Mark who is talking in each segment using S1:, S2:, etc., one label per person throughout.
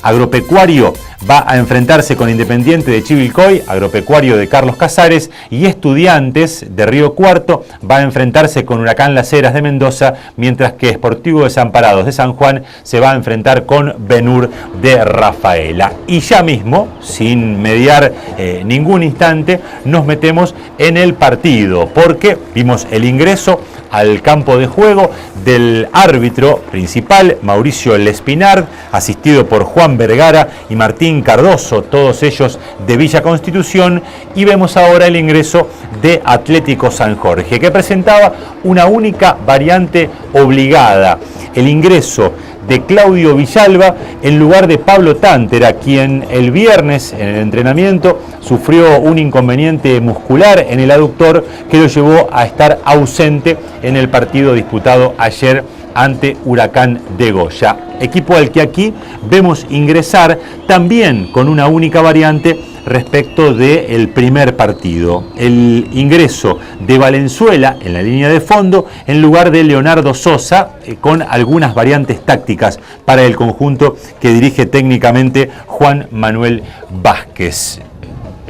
S1: Agropecuario va a enfrentarse con Independiente de Chivilcoy, Agropecuario de Carlos Casares, y Estudiantes de Río Cuarto va a enfrentarse con Huracán Las Heras de Mendoza, mientras que Sportivo Desamparados de San Juan se va a enfrentar con Ben-Hur de Rafaela. Y ya mismo, sin mediar ningún instante, nos metemos en el partido, porque vimos el ingreso al campo de juego del árbitro principal, Mauricio Lespinard, asistido por Juan Vergara y Martín Cardoso, todos ellos de Villa Constitución, y vemos ahora el ingreso de Atlético San Jorge, que presentaba una única variante obligada, el ingreso de Claudio Villalba en lugar de Pablo Tántera, quien el viernes en el entrenamiento sufrió un inconveniente muscular en el aductor que lo llevó a estar ausente en el partido disputado ayer ante Huracán de Goya. Equipo al que aquí vemos ingresar también con una única variante respecto del primer partido. El ingreso de Valenzuela en la línea de fondo en lugar de Leonardo Sosa, con algunas variantes tácticas para el conjunto que dirige técnicamente Juan Manuel Vázquez.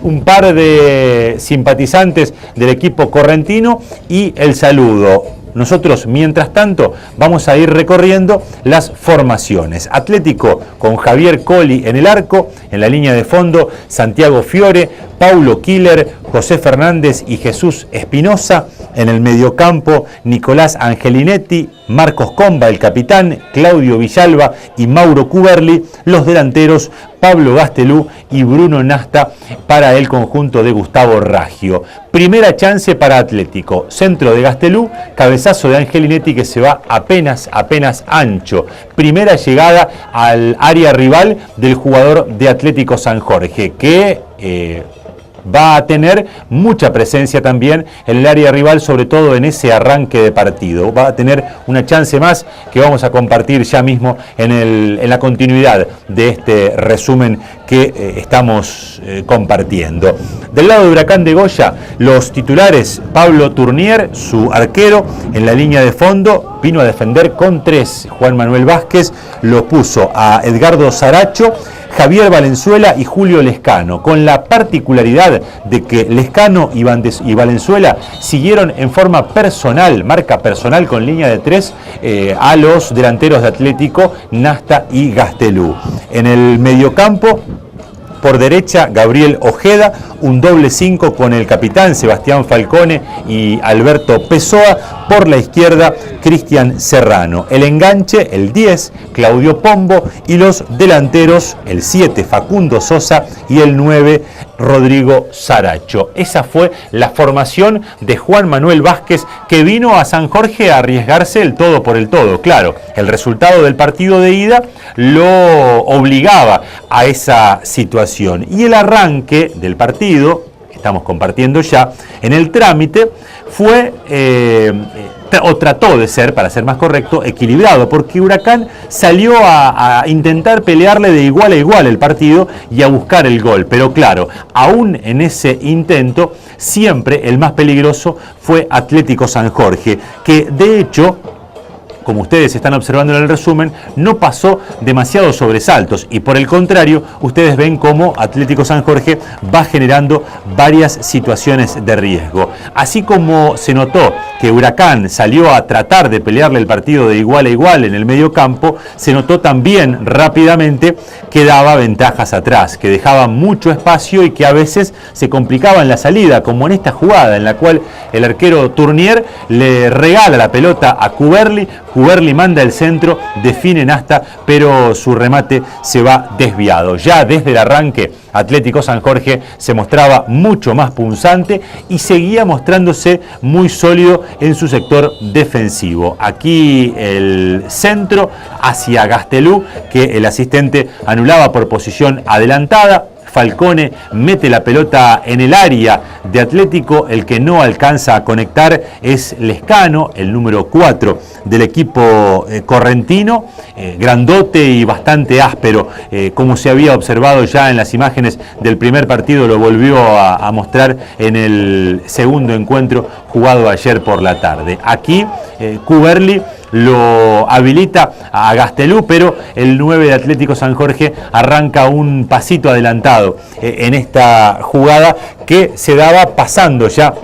S1: Un par de simpatizantes del equipo correntino y el saludo. Nosotros, mientras tanto, vamos a ir recorriendo las formaciones. Atlético con Javier Colli en el arco, en la línea de fondo, Santiago Fiore, Paulo Killer, José Fernández y Jesús Espinosa. En el mediocampo, Nicolás Angelinetti, Marcos Comba, el capitán, Claudio Villalba y Mauro Cuberli. Los delanteros, Pablo Gastelú y Bruno Nasta para el conjunto de Gustavo Raggio. Primera chance para Atlético, centro de Gastelú, cabezazo de Angelinetti que se va apenas ancho. Primera llegada al área rival del jugador de Atlético San Jorge, que va a tener mucha presencia también en el área rival, sobre todo en ese arranque de partido. Va a tener una chance más que vamos a compartir ya mismo en la continuidad de este resumen que estamos compartiendo. Del lado de Huracán de Goya, los titulares: Pablo Tournier, su arquero, en la línea de fondo, vino a defender con 3. Juan Manuel Vázquez lo puso a Edgardo Saracho, Javier Valenzuela y Julio Lescano, con la particularidad de que Lescano y Valenzuela siguieron en forma personal, marca personal con línea de 3, a los delanteros de Atlético, Nasta y Gastelú. En el mediocampo, por derecha, Gabriel Ojeda, un doble 5 con el capitán Sebastián Falcone y Alberto Pessoa. Por la izquierda, Cristian Serrano. El enganche, el 10, Claudio Pombo. Y los delanteros, el 7, Facundo Sosa, y el 9, Rodrigo Saracho. Esa fue la formación de Juan Manuel Vázquez, que vino a San Jorge a arriesgarse el todo por el todo. Claro, el resultado del partido de ida lo obligaba a esa situación. Y el arranque del partido, que estamos compartiendo ya, en el trámite, fue, o trató de ser, para ser más correcto, equilibrado, porque Huracán salió a intentar pelearle de igual a igual el partido y a buscar el gol. Pero claro, aún en ese intento, siempre el más peligroso fue Atlético San Jorge, que de hecho, como ustedes están observando en el resumen, no pasó demasiados sobresaltos y por el contrario, ustedes ven cómo Atlético San Jorge va generando varias situaciones de riesgo. Así como se notó que Huracán salió a tratar de pelearle el partido de igual a igual en el medio campo, se notó también rápidamente que daba ventajas atrás, que dejaba mucho espacio y que a veces se complicaba en la salida, como en esta jugada en la cual el arquero Tournier le regala la pelota a Cuberli. Cuberli manda el centro, define Nasta, pero su remate se va desviado. Ya desde el arranque, Atlético San Jorge se mostraba mucho más punzante y seguía mostrándose muy sólido en su sector defensivo. Aquí el centro hacia Gastelú, que el asistente anulaba por posición adelantada. Falcone mete la pelota en el área de Atlético. El que no alcanza a conectar es Lescano, el número 4 del equipo correntino, grandote y bastante áspero, como se había observado ya en las imágenes del primer partido, lo volvió a mostrar en el segundo encuentro jugado ayer por la tarde. Aquí Cuberli lo habilita a Gastelú, pero el 9 de Atlético San Jorge arranca un pasito adelantado en esta jugada que se daba pasando ya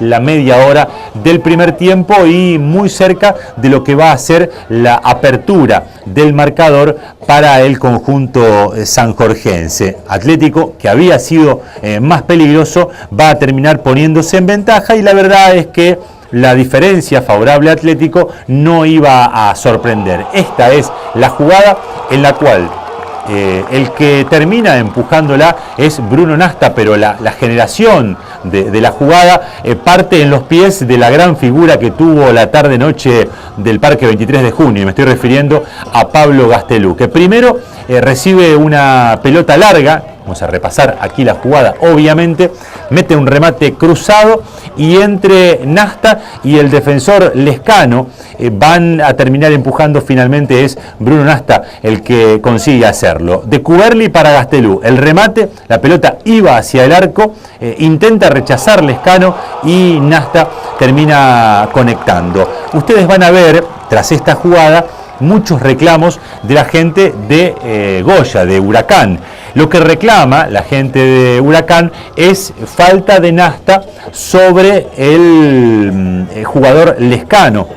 S1: la media hora del primer tiempo y muy cerca de lo que va a ser la apertura del marcador para el conjunto sanjorgense. Atlético, que había sido más peligroso, va a terminar poniéndose en ventaja y la verdad es que la diferencia favorable a Atlético no iba a sorprender. Esta es la jugada en la cual el que termina empujándola es Bruno Nasta, pero la generación de la jugada parte en los pies de la gran figura que tuvo la tarde-noche del Parque 23 de Junio. Me estoy refiriendo a Pablo Gastelú, que primero recibe una pelota larga. Vamos a repasar aquí la jugada, obviamente, mete un remate cruzado y entre Nasta y el defensor Lescano van a terminar empujando. Finalmente es Bruno Nasta el que consigue hacerlo. De Cuberli para Gastelú, el remate, la pelota iba hacia el arco, intenta rechazar Lescano y Nasta termina conectando. Ustedes van a ver, tras esta jugada, muchos reclamos de la gente de Goya, de Huracán. Lo que reclama la gente de Huracán es falta de Nasta sobre el jugador Lescano,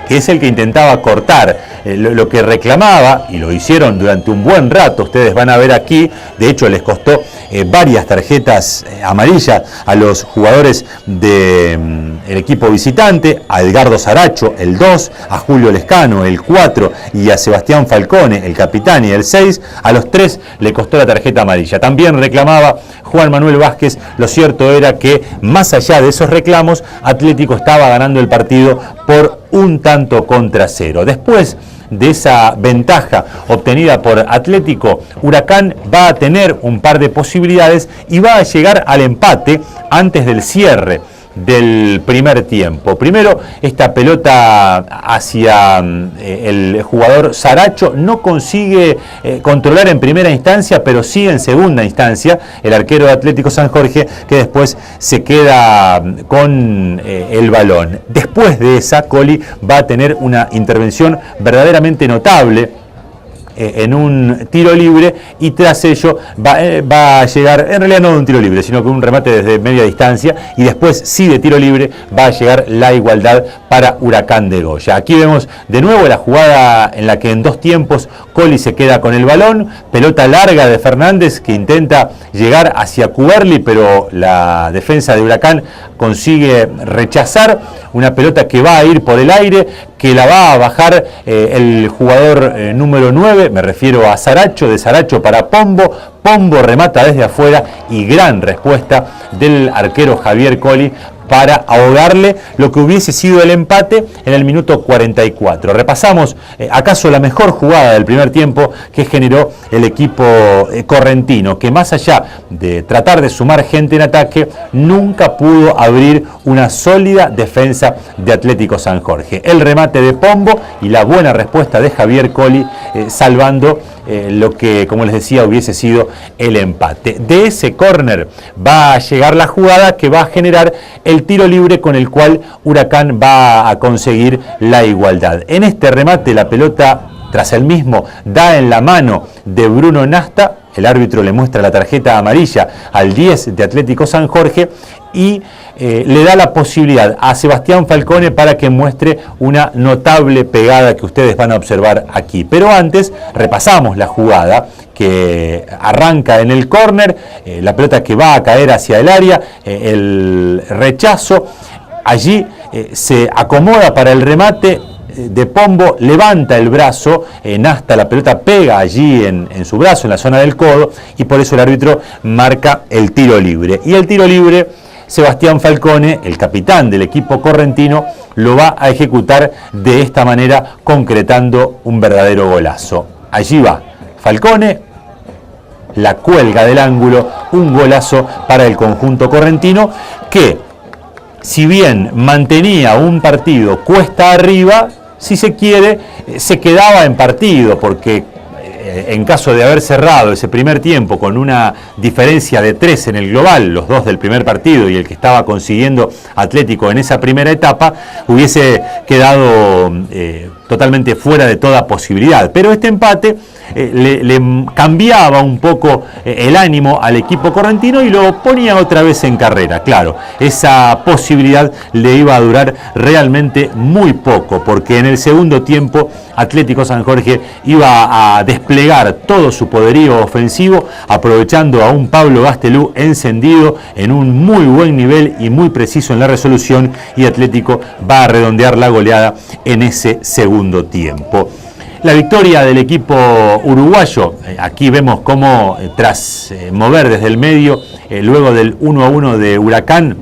S1: que es el que intentaba cortar. Lo que reclamaba, y lo hicieron durante un buen rato, ustedes van a ver aquí, de hecho les costó varias tarjetas amarillas a los jugadores del equipo visitante, a Edgardo Saracho, el 2, a Julio Lescano, el 4, y a Sebastián Falcone, el capitán, y el 6, a los 3 le costó la tarjeta amarilla. También reclamaba Juan Manuel Vázquez. Lo cierto era que, más allá de esos reclamos, Atlético estaba ganando el partido por 1-0. Después de esa ventaja obtenida por Atlético, Huracán va a tener un par de posibilidades y va a llegar al empate antes del cierre del primer tiempo. Primero, esta pelota hacia el jugador Saracho no consigue controlar en primera instancia, pero sí en segunda instancia el arquero de Atlético San Jorge, que después se queda con el balón. Después de esa, Colli va a tener una intervención verdaderamente notable en un tiro libre, y tras ello va a llegar, en realidad no de un tiro libre, sino que un remate desde media distancia, y después sí de tiro libre va a llegar la igualdad para Huracán de Goya. Aquí vemos de nuevo la jugada en la que en dos tiempos Colli se queda con el balón, pelota larga de Fernández que intenta llegar hacia Cuberli, pero la defensa de Huracán consigue rechazar una pelota que va a ir por el aire, que la va a bajar el jugador número 9, me refiero a Saracho, de Saracho para Pombo. Pombo remata desde afuera y gran respuesta del arquero Javier Colli para ahogarle lo que hubiese sido el empate en el minuto 44. Repasamos acaso la mejor jugada del primer tiempo que generó el equipo correntino, que más allá de tratar de sumar gente en ataque, nunca pudo abrir una sólida defensa de Atlético San Jorge. El remate de Pombo y la buena respuesta de Javier Colli salvando lo que, como les decía, hubiese sido el empate. De ese córner va a llegar la jugada que va a generar el tiro libre con el cual Huracán va a conseguir la igualdad. En este remate la pelota, tras el mismo, da en la mano de Bruno Nasta. El árbitro le muestra la tarjeta amarilla al 10 de Atlético San Jorge y le da la posibilidad a Sebastián Falcone para que muestre una notable pegada que ustedes van a observar aquí. Pero antes repasamos la jugada que arranca en el córner, la pelota que va a caer hacia el área, el rechazo, allí se acomoda para el remate de Pombo, levanta el brazo, Nasta, la pelota pega allí en su brazo, en la zona del codo, y por eso el árbitro marca el tiro libre. Y el tiro libre, Sebastián Falcone, el capitán del equipo correntino, lo va a ejecutar de esta manera, concretando un verdadero golazo. Allí va Falcone, la cuelga del ángulo, un golazo para el conjunto correntino que, si bien mantenía un partido cuesta arriba, si se quiere, se quedaba en partido, porque en caso de haber cerrado ese primer tiempo con una diferencia de 3 en el global, los dos del primer partido y el que estaba consiguiendo Atlético en esa primera etapa, hubiese quedado totalmente fuera de toda posibilidad. Pero este empate le cambiaba un poco el ánimo al equipo correntino y lo ponía otra vez en carrera. Claro, esa posibilidad le iba a durar realmente muy poco, porque en el segundo tiempo Atlético San Jorge iba a desplegar todo su poderío ofensivo, aprovechando a un Pablo Gastelú encendido en un muy buen nivel y muy preciso en la resolución, y Atlético va a redondear la goleada en ese segundo tiempo. La victoria del equipo uruguayo, aquí vemos cómo tras mover desde el medio, luego del 1-1 de Huracán,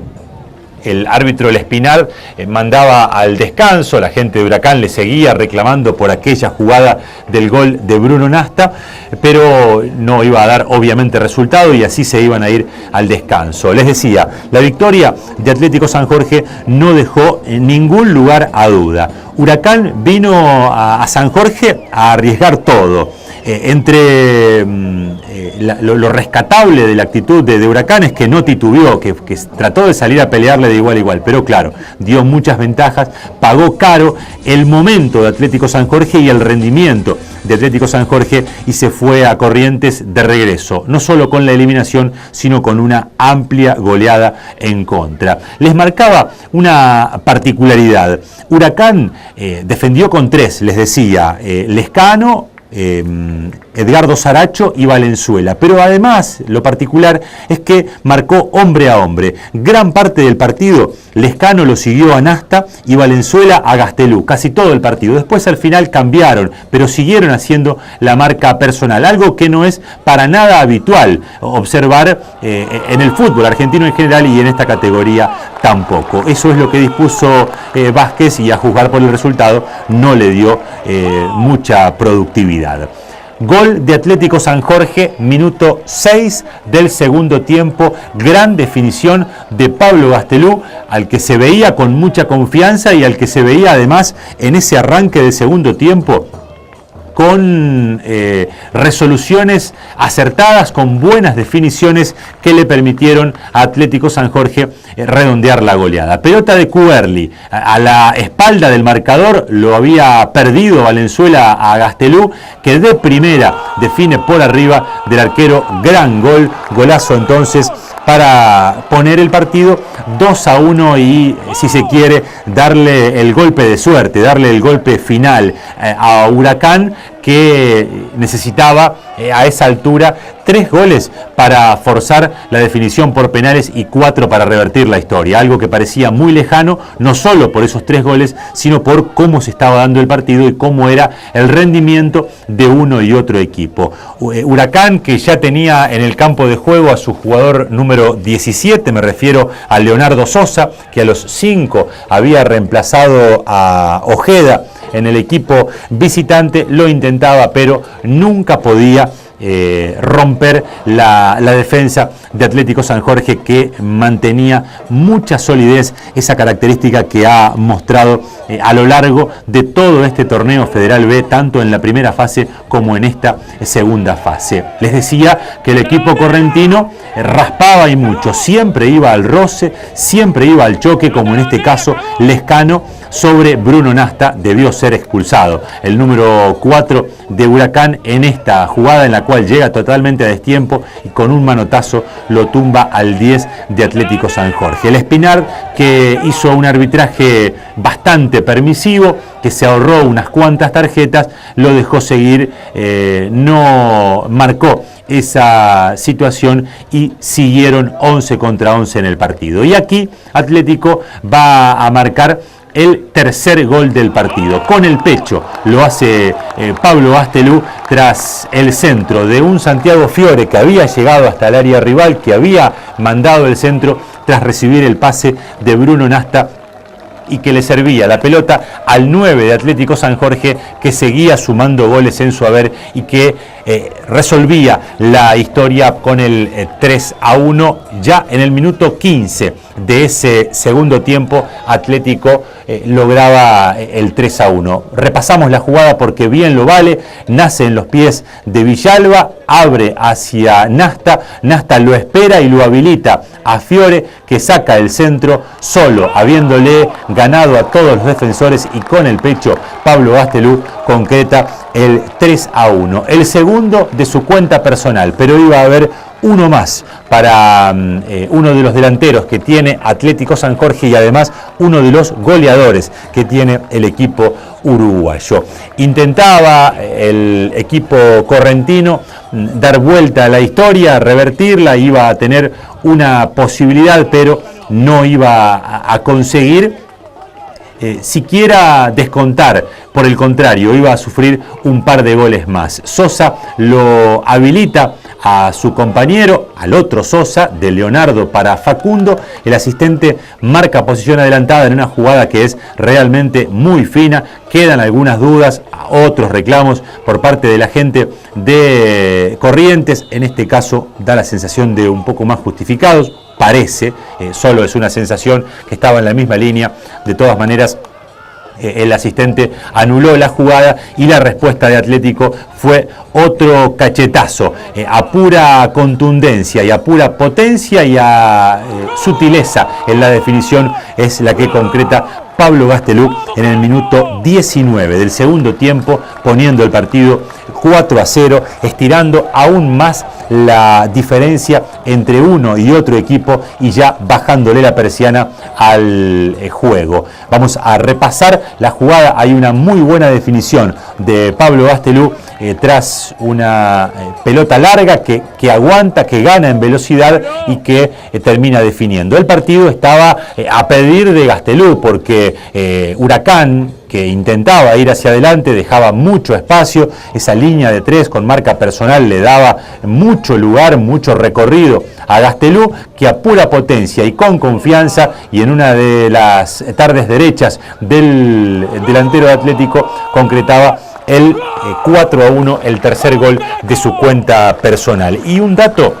S1: el árbitro El Espinar mandaba al descanso, la gente de Huracán le seguía reclamando por aquella jugada del gol de Bruno Nasta, pero no iba a dar obviamente resultado y así se iban a ir al descanso. Les decía, la victoria de Atlético San Jorge no dejó ningún lugar a duda. Huracán vino a San Jorge a arriesgar todo. Lo rescatable de la actitud de Huracán es que no titubeó, que trató de salir a pelearle de igual a igual, pero claro, dio muchas ventajas, pagó caro el momento de Atlético San Jorge y el rendimiento de Atlético San Jorge, y se fue a Corrientes de regreso, no solo con la eliminación, sino con una amplia goleada en contra. Les marcaba una particularidad. Huracán defendió con 3, les decía, Lescano, Edgardo Saracho y Valenzuela, pero además lo particular es que marcó hombre a hombre. Gran parte del partido Lescano lo siguió a Nasta y Valenzuela a Gastelú, casi todo el partido. Después al final cambiaron, pero siguieron haciendo la marca personal, algo que no es para nada habitual observar en el fútbol argentino en general y en esta categoría tampoco. Eso es lo que dispuso Vázquez, y a juzgar por el resultado no le dio mucha productividad. Gol de Atlético San Jorge, minuto 6 del segundo tiempo, gran definición de Pablo Gastelú, al que se veía con mucha confianza y al que se veía además en ese arranque de segundo tiempo con resoluciones acertadas, con buenas definiciones que le permitieron a Atlético San Jorge redondear la goleada. Pelota de Cuberli, a la espalda del marcador, lo había perdido Valenzuela a Gastelú, que de primera define por arriba del arquero. Gran gol, golazo entonces para poner el partido 2-1 y, si se quiere, darle el golpe de suerte, darle el golpe final a Huracán, que necesitaba a esa altura 3 goles para forzar la definición por penales y 4 para revertir la historia. Algo que parecía muy lejano, no solo por esos 3 goles, sino por cómo se estaba dando el partido y cómo era el rendimiento de uno y otro equipo. Huracán, que ya tenía en el campo de juego a su jugador número 17, me refiero a Leonardo Sosa, que a los 5 había reemplazado a Ojeda en el equipo visitante, lo intentaba, pero nunca podía romper la defensa de Atlético San Jorge, que mantenía mucha solidez, esa característica que ha mostrado a lo largo de todo este torneo Federal B, tanto en la primera fase como en esta segunda fase. Les decía que el equipo correntino raspaba y mucho, siempre iba al roce, siempre iba al choque, como en este caso Lescano sobre Bruno Nasta debió ser expulsado. El número 4 de Huracán en esta jugada en la cual llega totalmente a destiempo y con un manotazo lo tumba al 10 de Atlético San Jorge. El Espinar, que hizo un arbitraje bastante permisivo, que se ahorró unas cuantas tarjetas, lo dejó seguir, no marcó esa situación y siguieron 11 contra 11 en el partido. Y aquí Atlético va a marcar el tercer gol del partido. Con el pecho lo hace Pablo Gastelú tras el centro de un Santiago Fiore que había llegado hasta el área rival, que había mandado el centro tras recibir el pase de Bruno Nasta y que le servía la pelota al 9 de Atlético San Jorge, que seguía sumando goles en su haber y que resolvía la historia con el 3-1 ya en el minuto 15 de ese segundo tiempo. Atlético lograba el 3-1. Repasamos la jugada porque bien lo vale. Nace en los pies de Villalba, abre hacia Nasta, Nasta lo espera y lo habilita a Fiore, que saca el centro solo, habiéndole ganado a todos los defensores, y con el pecho Pablo Gastelum concreta el 3-1, el segundo de su cuenta personal, pero iba a haber uno más para uno de los delanteros que tiene Atlético San Jorge y además uno de los goleadores que tiene el equipo uruguayo. Intentaba el equipo correntino dar vuelta a la historia, revertirla, iba a tener una posibilidad, pero no iba a conseguir siquiera descontar. Por el contrario, iba a sufrir un par de goles más. Sosa lo habilita a su compañero, al otro Sosa, de Leonardo para Facundo. El asistente marca posición adelantada en una jugada que es realmente muy fina. Quedan algunas dudas, otros reclamos por parte de la gente de Corrientes. En este caso da la sensación de un poco más justificados. Parece, solo es una sensación, que estaba en la misma línea. De todas maneras, el asistente anuló la jugada y la respuesta de Atlético fue otro cachetazo, a pura contundencia y a pura potencia y a sutileza en la definición es la que concreta Pablo Gastelum en el minuto 19 del segundo tiempo, poniendo el partido 4-0, estirando aún más la diferencia entre uno y otro equipo y ya bajándole la persiana al juego. Vamos a repasar la jugada. Hay una muy buena definición de Pablo Gastelum tras una pelota larga que aguanta, que gana en velocidad y que termina definiendo. El partido estaba a pedir de Gastelum porque Huracán, que intentaba ir hacia adelante, dejaba mucho espacio. Esa línea de tres con marca personal le daba mucho lugar, mucho recorrido a Gastelum, que a pura potencia y con confianza, y en una de las tardes derechas del delantero de Atlético, concretaba el 4-1, el tercer gol de su cuenta personal. Y un dato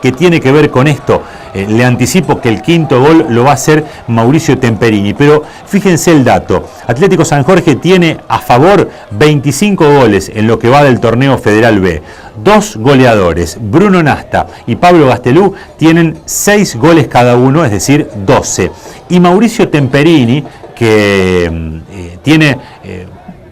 S1: que tiene que ver con esto, le anticipo que el quinto gol lo va a hacer Mauricio Temperini, pero fíjense el dato: Atlético San Jorge tiene a favor 25 goles en lo que va del torneo Federal B. Dos goleadores, Bruno Nasta y Pablo Gastelum, tienen 6 goles cada uno, es decir, 12. Y Mauricio Temperini, que tiene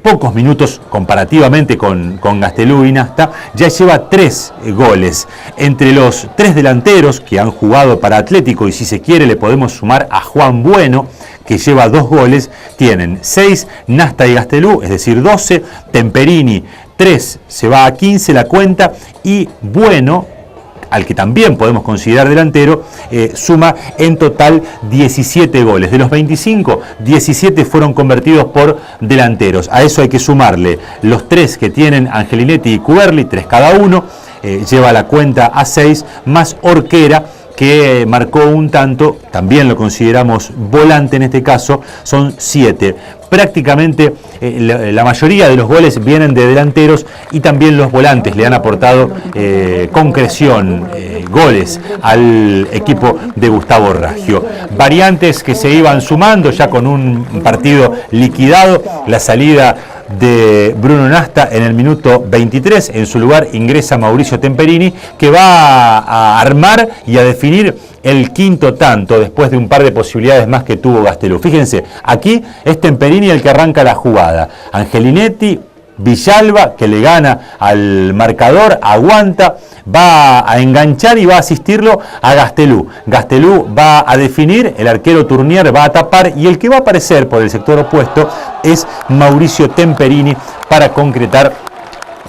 S1: pocos minutos comparativamente con Gastelum y Nasta, ya lleva 3 goles. Entre los 3 delanteros que han jugado para Atlético, y si se quiere le podemos sumar a Juan Bueno, que lleva 2 goles, tienen 6 Nasta y Gastelum, es decir 12, Temperini 3, se va a 15 la cuenta, y Bueno, al que también podemos considerar delantero, suma en total 17 goles. De los 25, 17 fueron convertidos por delanteros. A eso hay que sumarle los 3 que tienen Angelinetti y Cuberli, 3 cada uno, lleva la cuenta a 6, más Orquera, que marcó un tanto, también lo consideramos volante en este caso, son 7. Prácticamente la mayoría de los goles vienen de delanteros, y también los volantes le han aportado concreción, goles al equipo de Gustavo Raggio. Variantes que se iban sumando ya con un partido liquidado: la salida de Bruno Nasta en el minuto 23, en su lugar ingresa Mauricio Temperini, que va a armar y a definir el quinto tanto después de un par de posibilidades más que tuvo Gastelum. Fíjense, aquí es Temperini el que arranca la jugada. Angelinetti, Villalba, que le gana al marcador, aguanta, va a enganchar y va a asistirlo a Gastelum. Gastelum va a definir, el arquero Tournier va a tapar, y el que va a aparecer por el sector opuesto es Mauricio Temperini para concretar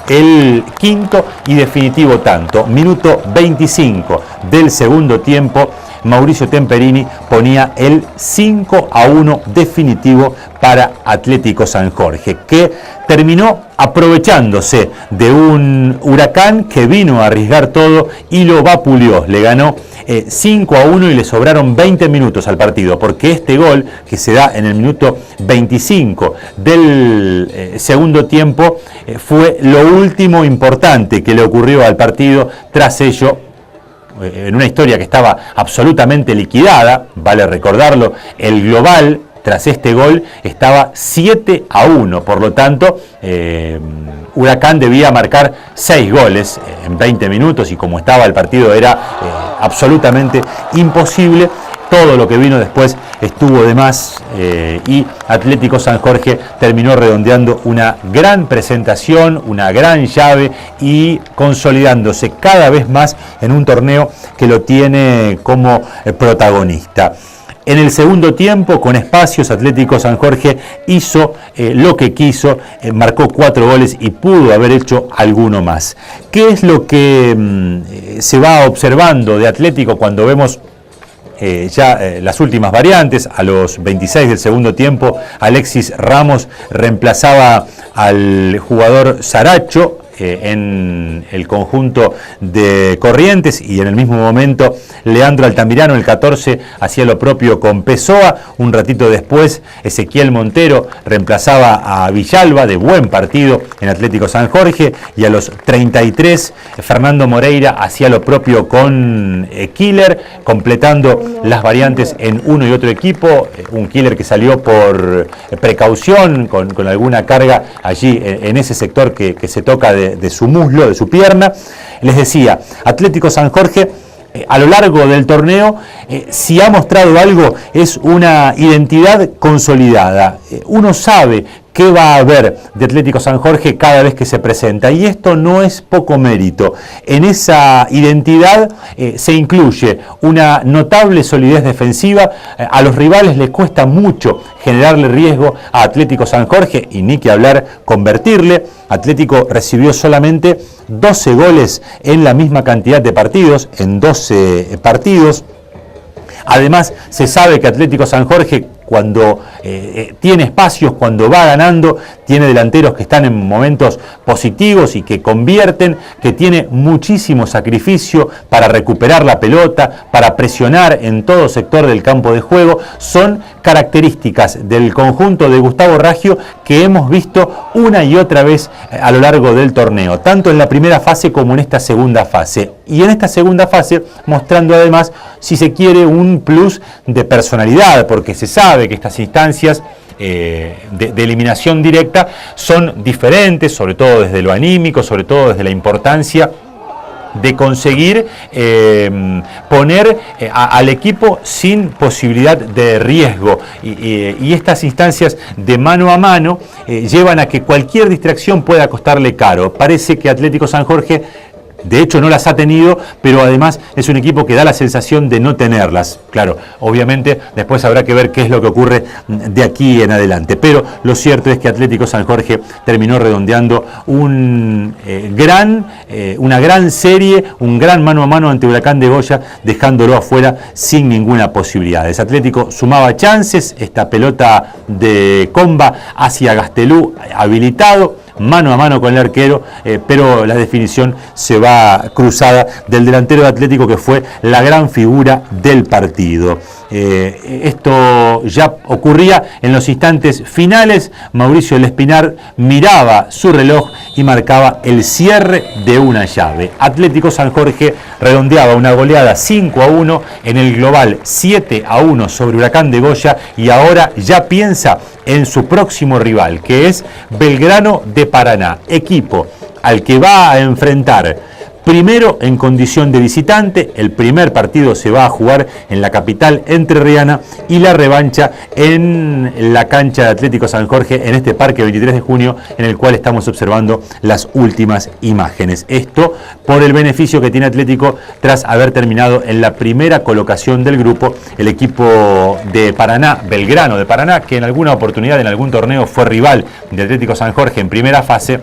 S1: el quinto y definitivo tanto. Minuto 25 del segundo tiempo. Mauricio Temperini ponía el 5-1 definitivo para Atlético San Jorge, que terminó aprovechándose de un Huracán que vino a arriesgar todo y lo vapuleó. Le ganó 5-1 y le sobraron 20 minutos al partido, porque este gol que se da en el minuto 25 del segundo tiempo fue lo último importante que le ocurrió al partido. Tras ello, en una historia que estaba absolutamente liquidada, vale recordarlo, el global tras este gol estaba 7-1, por lo tanto Huracán debía marcar 6 goles en 20 minutos y como estaba el partido era absolutamente imposible. Todo lo que vino después estuvo de más y Atlético San Jorge terminó redondeando una gran presentación, una gran llave y consolidándose cada vez más en un torneo que lo tiene como protagonista. En el segundo tiempo, con espacios, Atlético San Jorge hizo lo que quiso, marcó 4 goles y pudo haber hecho alguno más. ¿Qué es lo que se va observando de Atlético cuando vemos las últimas variantes? A los 26 del segundo tiempo, Alexis Ramos reemplazaba al jugador Saracho en el conjunto de Corrientes, y en el mismo momento Leandro Altamirano, el 14, hacía lo propio con Pessoa. Un ratito después Ezequiel Montero reemplazaba a Villalba, de buen partido en Atlético San Jorge, y a los 33 Fernando Moreira hacía lo propio con Killer, completando las variantes en uno y otro equipo. Un Killer que salió por precaución, con alguna carga allí en ese sector que se toca de su muslo, de su pierna. Les decía, Atlético San Jorge a lo largo del torneo, si ha mostrado algo, es una identidad consolidada. Uno sabe qué va a haber de Atlético San Jorge cada vez que se presenta, y esto no es poco mérito. En esa identidad se incluye una notable solidez defensiva. A los rivales les cuesta mucho generarle riesgo a Atlético San Jorge, y ni que hablar convertirle. Atlético recibió solamente 12 goles en la misma cantidad de partidos, en 12 partidos. Además, se sabe que Atlético San Jorge, cuando tiene espacios, cuando va ganando, tiene delanteros que están en momentos positivos y que convierten, que tiene muchísimo sacrificio para recuperar la pelota, para presionar en todo sector del campo de juego. Son características del conjunto de Gustavo Raggio que hemos visto una y otra vez a lo largo del torneo, tanto en la primera fase como en esta segunda fase. Y en esta segunda fase mostrando además, si se quiere, un plus de personalidad, porque se sabe que estas instancias de eliminación directa son diferentes, sobre todo desde lo anímico, sobre todo desde la importancia de conseguir poner al equipo sin posibilidad de riesgo, y estas instancias de mano a mano llevan a que cualquier distracción pueda costarle caro. Parece que Atlético San Jorge, de hecho, no las ha tenido, pero además es un equipo que da la sensación de no tenerlas. Claro, obviamente después habrá que ver qué es lo que ocurre de aquí en adelante. Pero lo cierto es que Atlético San Jorge terminó redondeando una gran serie, un gran mano a mano ante Huracán de Goya, dejándolo afuera sin ninguna posibilidad. Atlético sumaba chances, esta pelota de Comba hacia Gastelú habilitado, mano a mano con el arquero, pero la definición se va cruzada del delantero de Atlético, que fue la gran figura del partido. Esto ya ocurría en los instantes finales. Mauricio El Espinar miraba su reloj y marcaba el cierre de una llave. Atlético San Jorge redondeaba una goleada 5-1 en el global, 7-1 sobre Huracán de Goya, y ahora ya piensa en su próximo rival, que es Belgrano de Paraná, equipo al que va a enfrentar primero en condición de visitante. El primer partido se va a jugar en la capital entrerriana y la revancha en la cancha de Atlético San Jorge, en este parque 23 de junio, en el cual estamos observando las últimas imágenes. Esto por el beneficio que tiene Atlético tras haber terminado en la primera colocación del grupo. El equipo de Paraná, Belgrano de Paraná, que en alguna oportunidad en algún torneo fue rival de Atlético San Jorge en primera fase,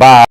S1: va a